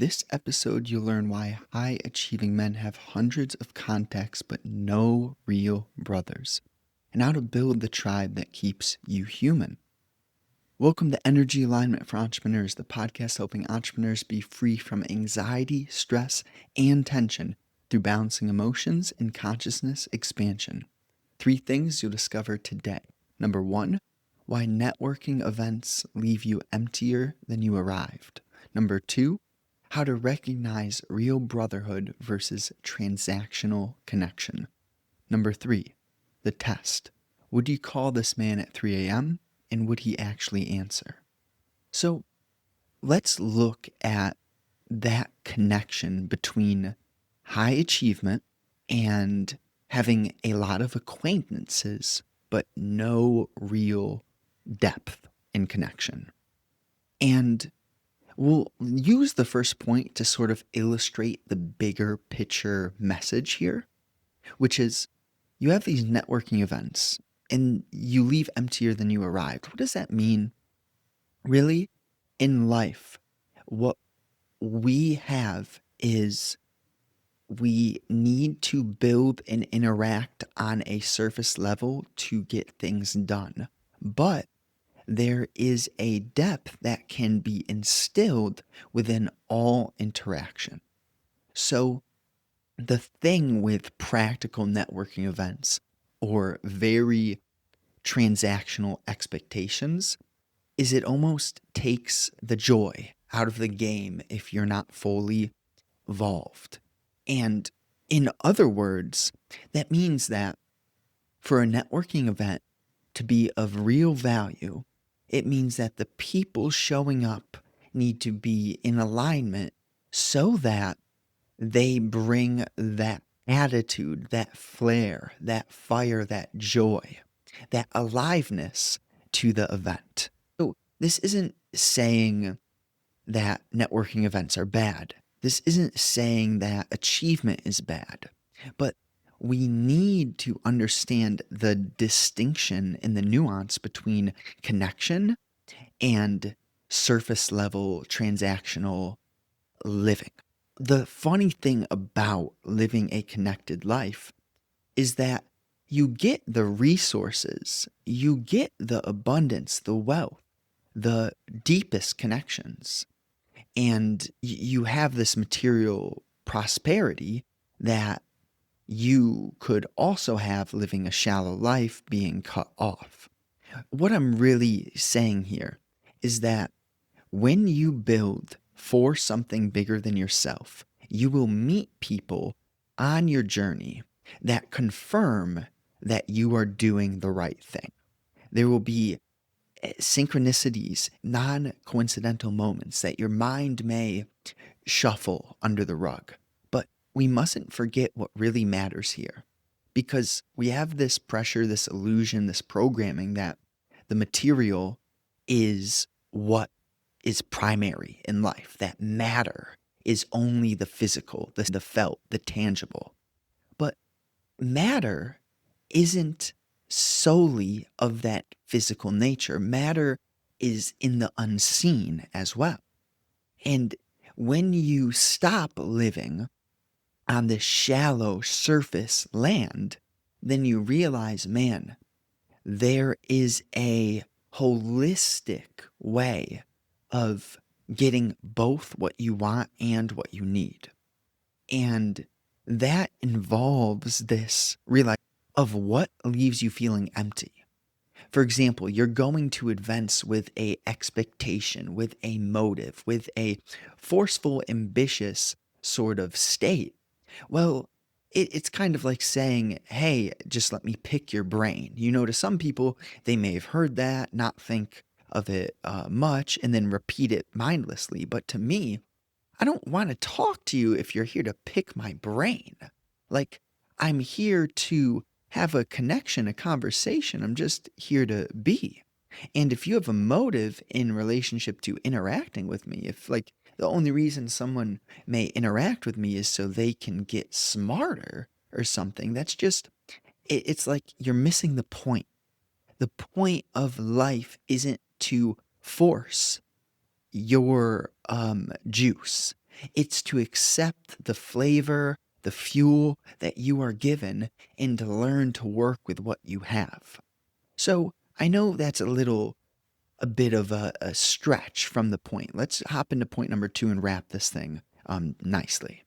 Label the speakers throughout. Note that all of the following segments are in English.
Speaker 1: this episode, you'll learn why high achieving men have hundreds of contacts but no real brothers, and how to build the tribe that keeps you human. Welcome to Energy Alignment for Entrepreneurs, the podcast helping entrepreneurs be free from anxiety, stress, and tension through balancing emotions and consciousness expansion. 3 things you'll discover today. Number 1, why networking events leave you emptier than you arrived. Number 2, how to recognize real brotherhood versus transactional connection. Number 3, the test. Would you call this man at 3 a.m.? And would he actually answer? So let's look at that connection between high achievement and having a lot of acquaintances, but no real depth in connection. And we'll use the first point to sort of illustrate the bigger picture message here, which is you have these networking events and you leave emptier than you arrived. What does that mean? Really, in life, what we have is we need to build and interact on a surface level to get things done. But there is a depth that can be instilled within all interaction. So the thing with practical networking events or very transactional expectations is it almost takes the joy out of the game if you're not fully evolved. And in other words, that means that for a networking event to be of real value, it means that the people showing up need to be in alignment so that they bring that attitude, that flair, that fire, that joy, that aliveness to the event. So this isn't saying that networking events are bad. This isn't saying that achievement is bad, but we need to understand the distinction and the nuance between connection and surface level transactional living. The funny thing about living a connected life is that you get the resources, you get the abundance, the wealth, the deepest connections, and you have this material prosperity that you could also have living a shallow life being cut off. What I'm really saying here is that when you build for something bigger than yourself, you will meet people on your journey that confirm that you are doing the right thing. There will be synchronicities, non-coincidental moments that your mind may shuffle under the rug. But we mustn't forget what really matters here, because we have this pressure, this illusion, this programming that the material is what is primary in life, that matter is only the physical, the felt, the tangible. But matter isn't solely of that physical nature. Matter is in the unseen as well. And when you stop living on this shallow surface land, then you realize, man, there is a holistic way of getting both what you want and what you need. And that involves this realization of what leaves you feeling empty. For example, you're going to events with a expectation, with a motive, with a forceful, ambitious sort of state. Well, it's kind of like saying, hey, just let me pick your brain. To some people, they may have heard that, not think of it much, and then repeat it mindlessly. But to me, I don't want to talk to you if you're here to pick my brain. Like, I'm here to have a connection, a conversation. I'm just here to be. And if you have a motive in relationship to interacting with me, if like the only reason someone may interact with me is so they can get smarter or something, that's just, it's like you're missing the point. The point of life isn't to force your juice. It's to accept the flavor, the fuel that you are given, and to learn to work with what you have. So I know that's a bit of a stretch from the point. Let's hop into point number two and wrap this thing nicely.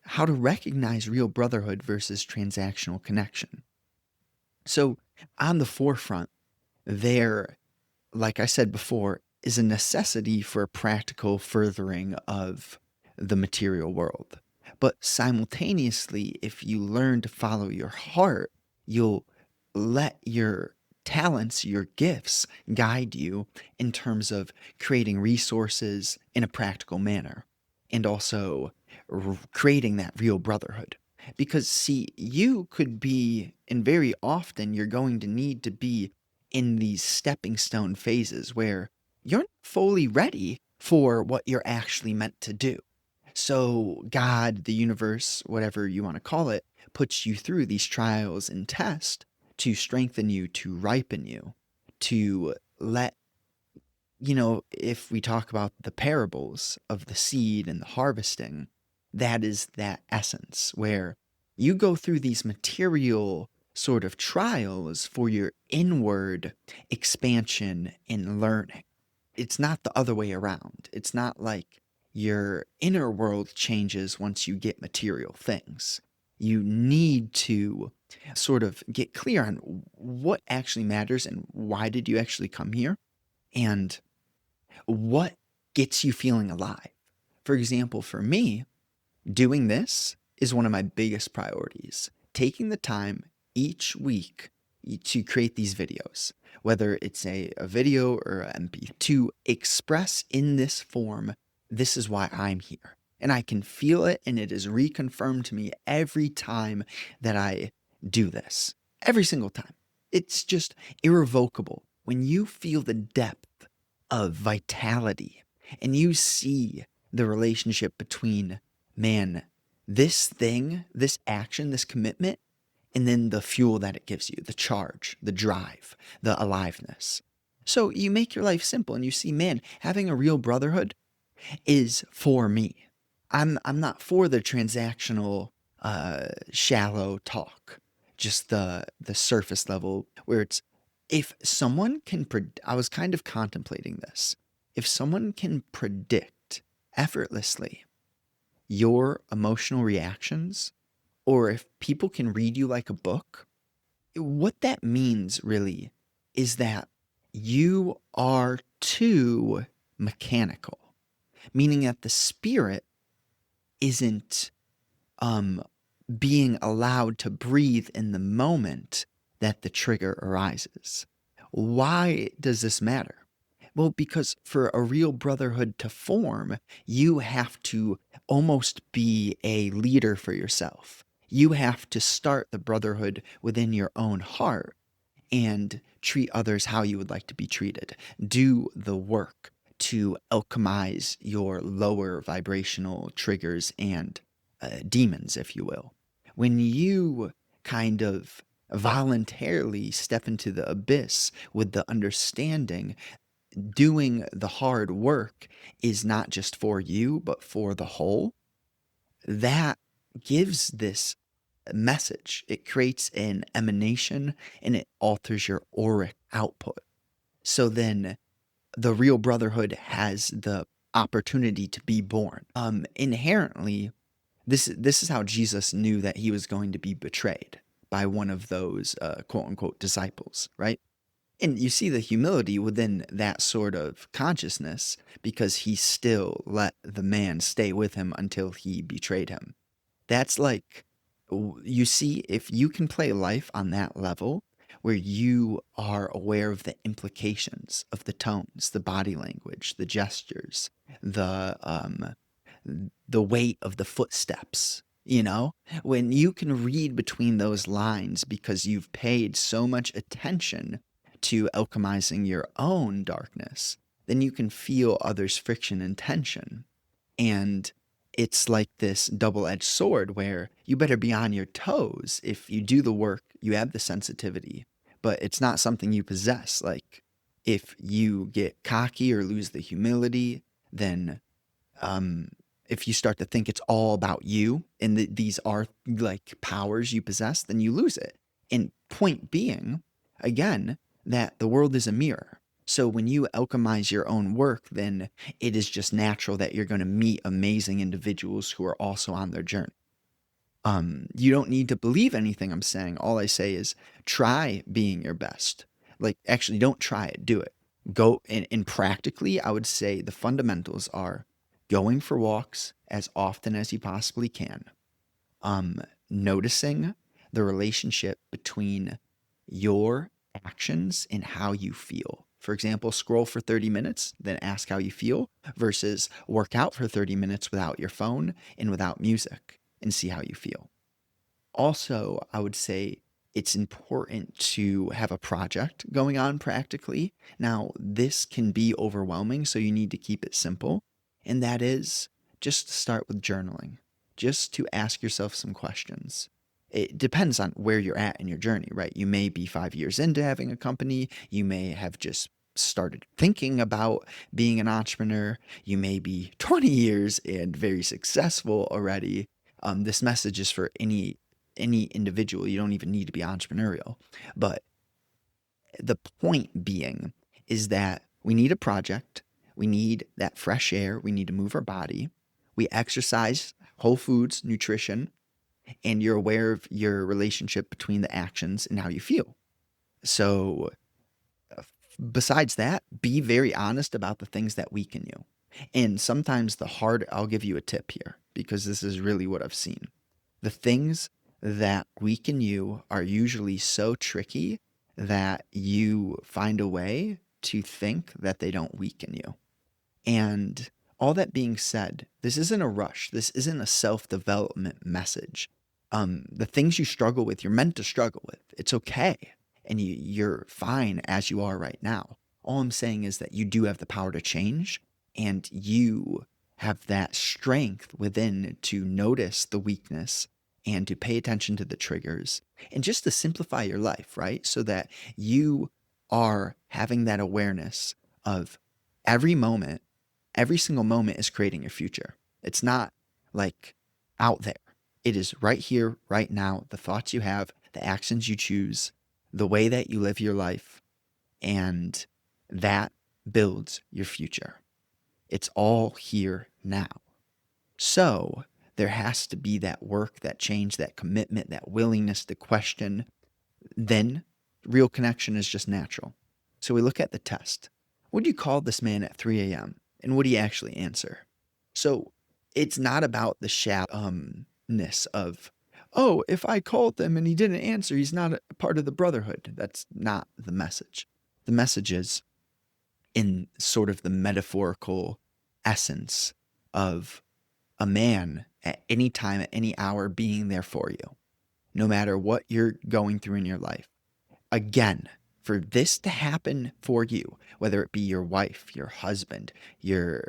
Speaker 1: How to recognize real brotherhood versus transactional connection. So on the forefront, there, like I said before, is a necessity for a practical furthering of the material world. But simultaneously, if you learn to follow your heart, you'll let your talents, your gifts guide you in terms of creating resources in a practical manner and also creating that real brotherhood. Because, see, you could be, and very often you're going to need to be in these stepping stone phases where you're not fully ready for what you're actually meant to do. So, God, the universe, whatever you want to call it, puts you through these trials and tests to strengthen you, to ripen you, to let, if we talk about the parables of the seed and the harvesting, that is that essence where you go through these material sort of trials for your inward expansion and learning. It's not the other way around. It's not like your inner world changes once you get material things. You need to sort of get clear on what actually matters and why did you actually come here and what gets you feeling alive. For example, for me, doing this is one of my biggest priorities. Taking the time each week to create these videos, whether it's a video or an MP, to express in this form, this is why I'm here. And I can feel it, and it is reconfirmed to me every time that I do this. Every single time. It's just irrevocable. When you feel the depth of vitality and you see the relationship between, man, this thing, this action, this commitment, and then the fuel that it gives you, the charge, the drive, the aliveness. So you make your life simple and you see, man, having a real brotherhood is for me. I'm not for the transactional, shallow talk, just the surface level where it's if someone can. I was kind of contemplating this. If someone can predict effortlessly your emotional reactions, or if people can read you like a book, what that means really is that you are too mechanical, meaning that the spirit isn't um, being allowed to breathe in the moment that the trigger arises. Why does this matter? Well, because for a real brotherhood to form, you have to almost be a leader for yourself. You have to start the brotherhood within your own heart and treat others how you would like to be treated. Do the work to alchemize your lower vibrational triggers and demons, if you will. When you kind of voluntarily step into the abyss with the understanding doing the hard work is not just for you, but for the whole, that gives this message. It creates an emanation and it alters your auric output. So then the real brotherhood has the opportunity to be born. Inherently, this is how Jesus knew that he was going to be betrayed by one of those quote unquote disciples, right? And you see the humility within that sort of consciousness because he still let the man stay with him until he betrayed him. That's like, you see, if you can play life on that level where you are aware of the implications of the tones, the body language, the gestures, the weight of the footsteps, when you can read between those lines because you've paid so much attention to alchemizing your own darkness, then you can feel others' friction and tension. And it's like this double-edged sword where you better be on your toes. If you do the work, you have the sensitivity, but it's not something you possess. Like if you get cocky or lose the humility, then If you start to think it's all about you and these are like powers you possess, then you lose it. And point being, again, that the world is a mirror. So when you alchemize your own work, then it is just natural that you're going to meet amazing individuals who are also on their journey. You don't need to believe anything I'm saying. All I say is try being your best. Like, actually, don't try it, do it. Go and practically, I would say the fundamentals are going for walks as often as you possibly can, noticing the relationship between your actions and how you feel. For example, scroll for 30 minutes, then ask how you feel, versus work out for 30 minutes without your phone and without music and see how you feel. Also, I would say it's important to have a project going on practically. Now, this can be overwhelming, so you need to keep it simple. And that is just to start with journaling, just to ask yourself some questions. It depends on where you're at in your journey, right? You may be 5 years into having a company. You may have just started thinking about being an entrepreneur. You may be 20 years and very successful already. This message is for any individual. You don't even need to be entrepreneurial. But the point being is that we need a project. We need that fresh air. We need to move our body. We exercise, whole foods, nutrition, and you're aware of your relationship between the actions and how you feel. So, besides that, be very honest about the things that weaken you. And sometimes I'll give you a tip here because this is really what I've seen. The things that weaken you are usually so tricky that you find a way to think that they don't weaken you. And all that being said, this isn't a rush. This isn't a self-development message. The things you struggle with, you're meant to struggle with. It's okay. And you're fine as you are right now. All I'm saying is that you do have the power to change, and you have that strength within to notice the weakness and to pay attention to the triggers and just to simplify your life, right? So that you are having that awareness of every moment, every single moment is creating your future. It's not like out there. It is right here, right now, the thoughts you have, the actions you choose, the way that you live your life, and that builds your future. It's all here now. So there has to be that work, that change, that commitment, that willingness to question. Then real connection is just natural. So we look at the test. What do you call this man at 3 a.m.? And what do you actually answer? So it's not about the shallowness of, oh, if I called them and he didn't answer, he's not a part of the brotherhood. That's not the message. The message is in sort of the metaphorical essence of a man at any time, at any hour, being there for you, no matter what you're going through in your life. Again, for this to happen for you, whether it be your wife, your husband, your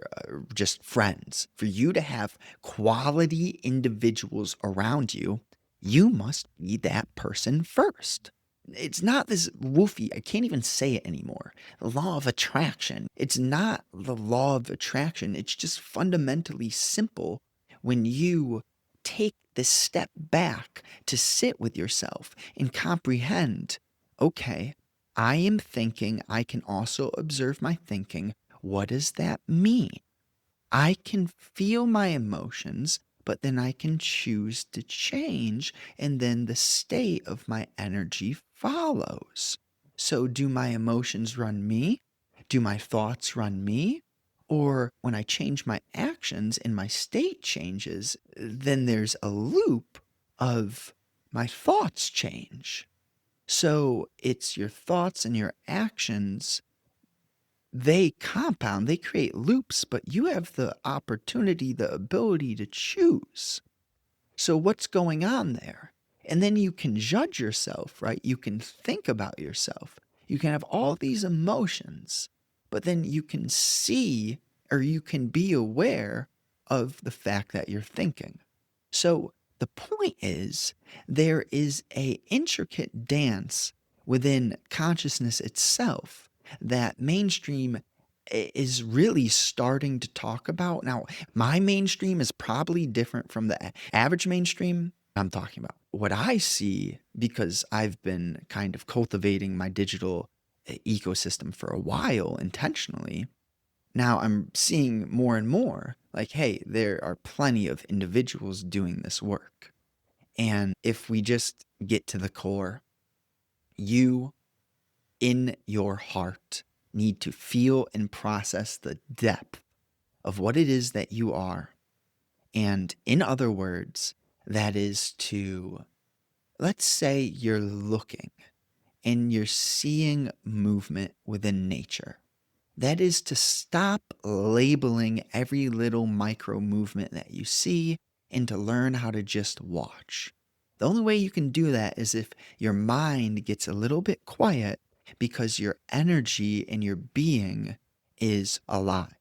Speaker 1: just friends, for you to have quality individuals around you, you must be that person first. It's not this woofy, I can't even say it anymore. The law of attraction. It's not the law of attraction. It's just fundamentally simple when you take this step back to sit with yourself and comprehend, okay, I am thinking, I can also observe my thinking. What does that mean? I can feel my emotions, but then I can choose to change, and then the state of my energy follows. So, do my emotions run me? Do my thoughts run me? Or when I change my actions and my state changes, then there's a loop of my thoughts change. So, it's your thoughts and your actions, they compound, they create loops, but you have the opportunity, the ability to choose. So, what's going on there? And then you can judge yourself, right? You can think about yourself. You can have all these emotions, but then you can see or you can be aware of the fact that you're thinking. So, the point is there is a intricate dance within consciousness itself that mainstream is really starting to talk about. Now, my mainstream is probably different from the average mainstream. I'm talking about what I see because I've been kind of cultivating my digital ecosystem for a while intentionally. Now I'm seeing more and more like, hey, there are plenty of individuals doing this work. And if we just get to the core, you in your heart need to feel and process the depth of what it is that you are. And in other words, that is to, let's say you're looking and you're seeing movement within nature. That is to stop labeling every little micro movement that you see and to learn how to just watch. The only way you can do that is if your mind gets a little bit quiet because your energy and your being is alive,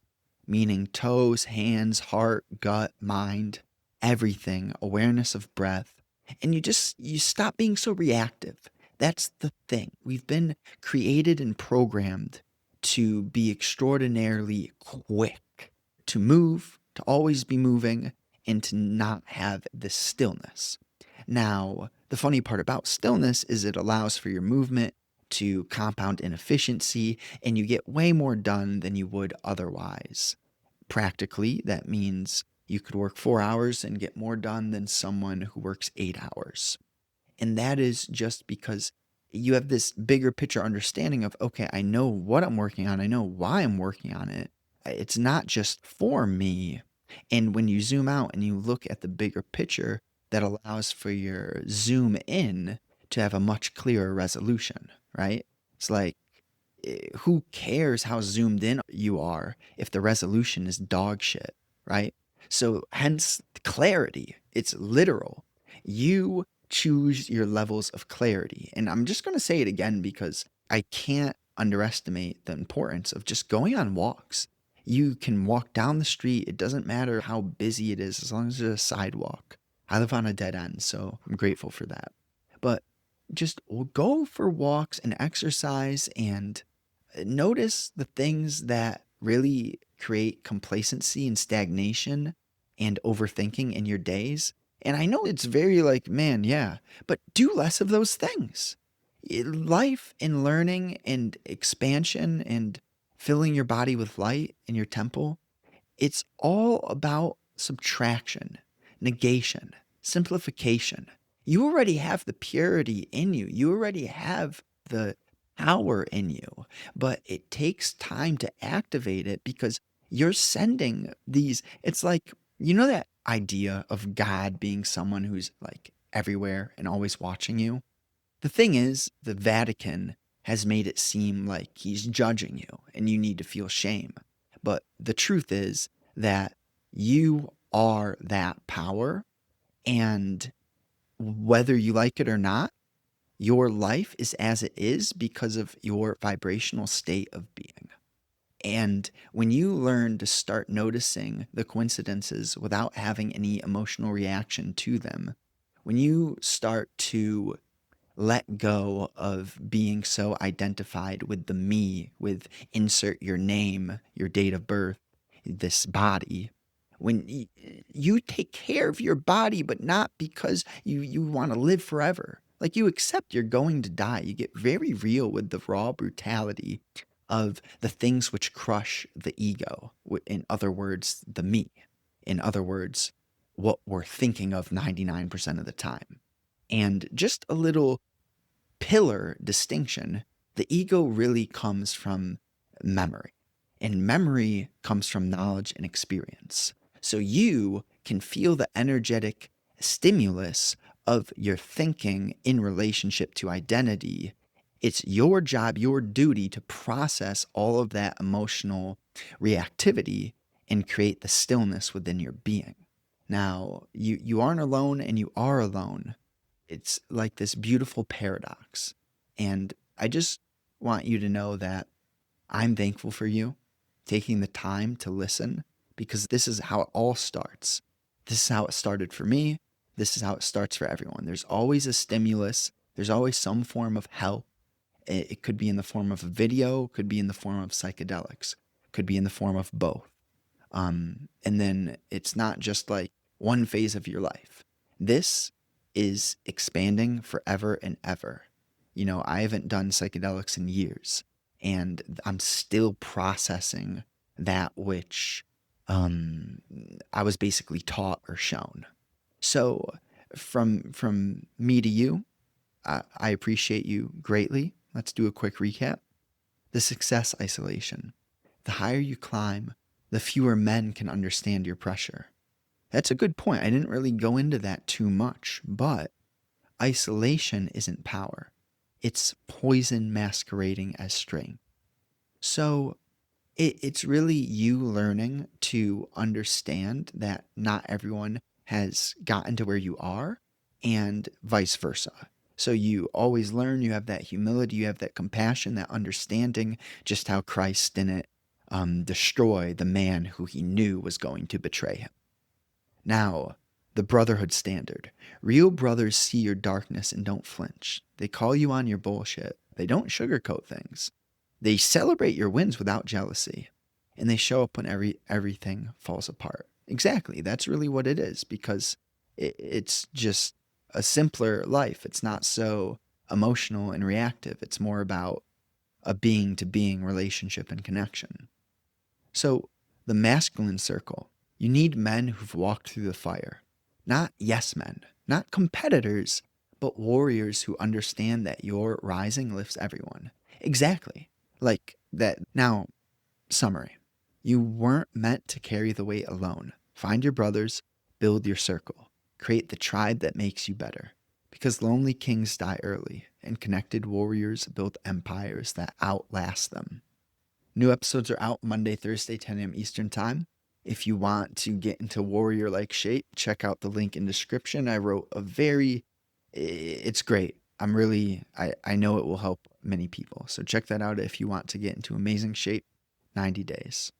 Speaker 1: meaning toes, hands, heart, gut, mind, everything, awareness of breath. And you stop being so reactive. That's the thing. We've been created and programmed to be extraordinarily quick, to move, to always be moving, and to not have this stillness. Now, the funny part about stillness is it allows for your movement to compound in efficiency, and you get way more done than you would otherwise. Practically, that means you could work 4 hours and get more done than someone who works 8 hours. And that is just because you have this bigger picture understanding of, okay, I know what I'm working on. I know why I'm working on it. It's not just for me. And when you zoom out and you look at the bigger picture, that allows for your zoom in to have a much clearer resolution, right? It's like, who cares how zoomed in you are if the resolution is dog shit, right? So, hence clarity. It's literal. You choose your levels of clarity. And I'm just going to say it again because I can't underestimate the importance of just going on walks. You can walk down the street. It doesn't matter how busy it is as long as there's a sidewalk. I live on a dead end, so I'm grateful for that. But just go for walks and exercise and notice the things that really create complacency and stagnation and overthinking in your days. And I know it's very like, man, yeah, but do less of those things. Life and learning and expansion and filling your body with light in your temple, it's all about subtraction, negation, simplification. You already have the purity in you. You already have the power in you, but it takes time to activate it because you're sending these. It's like, you know, that idea of God being someone who's like everywhere and always watching you? The thing is, the Vatican has made it seem like he's judging you and you need to feel shame. But the truth is that you are that power, and whether you like it or not, your life is as it is because of your vibrational state of being. And when you learn to start noticing the coincidences without having any emotional reaction to them, when you start to let go of being so identified with the me, with insert your name, your date of birth, this body. When you take care of your body, but not because you want to live forever. Like you accept you're going to die. You get very real with the raw brutality of the things which crush the ego. In other words, the me. In other words, what we're thinking of 99% of the time. And just a little pillar distinction, the ego really comes from memory, and memory comes from knowledge and experience. So you can feel the energetic stimulus of your thinking in relationship to identity. It's your job, your duty to process all of that emotional reactivity and create the stillness within your being. Now, you aren't alone and you are alone. It's like this beautiful paradox. And I just want you to know that I'm thankful for you taking the time to listen because this is how it all starts. This is how it started for me. This is how it starts for everyone. There's always a stimulus, there's always some form of help. It could be in the form of a video, could be in the form of psychedelics. could be in the form of both. And then it's not just like one phase of your life. This is expanding forever and ever. You know, I haven't done psychedelics in years, and I'm still processing that which um, I was basically taught or shown. So, from me to you, I appreciate you greatly. Let's do a quick recap. The success isolation. The higher you climb, the fewer men can understand your pressure. That's a good point. I didn't really go into that too much, but isolation isn't power. It's poison masquerading as strength. So it's really you learning to understand that not everyone has gotten to where you are and vice versa. So you always learn, you have that humility, you have that compassion, that understanding just how Christ didn't destroy the man who he knew was going to betray him. Now, the brotherhood standard. Real brothers see your darkness and don't flinch. They call you on your bullshit. They don't sugarcoat things. They celebrate your wins without jealousy. And they show up when everything falls apart. Exactly. That's really what it is because it's just a simpler life. It's not so emotional and reactive. It's more about a being to being relationship and connection. So, the masculine circle, you need men who've walked through the fire, not yes men, not competitors, but warriors who understand that your rising lifts everyone. Exactly. Like that. Now, summary. You weren't meant to carry the weight alone. Find your brothers, build your circle, create the tribe that makes you better. Because lonely kings die early, and connected warriors build empires that outlast them. New episodes are out Monday, Thursday, 10 a.m. Eastern Time. If you want to get into warrior like shape, check out the link in description. I wrote it's great. I know it will help many people. So check that out if you want to get into amazing shape 90 days.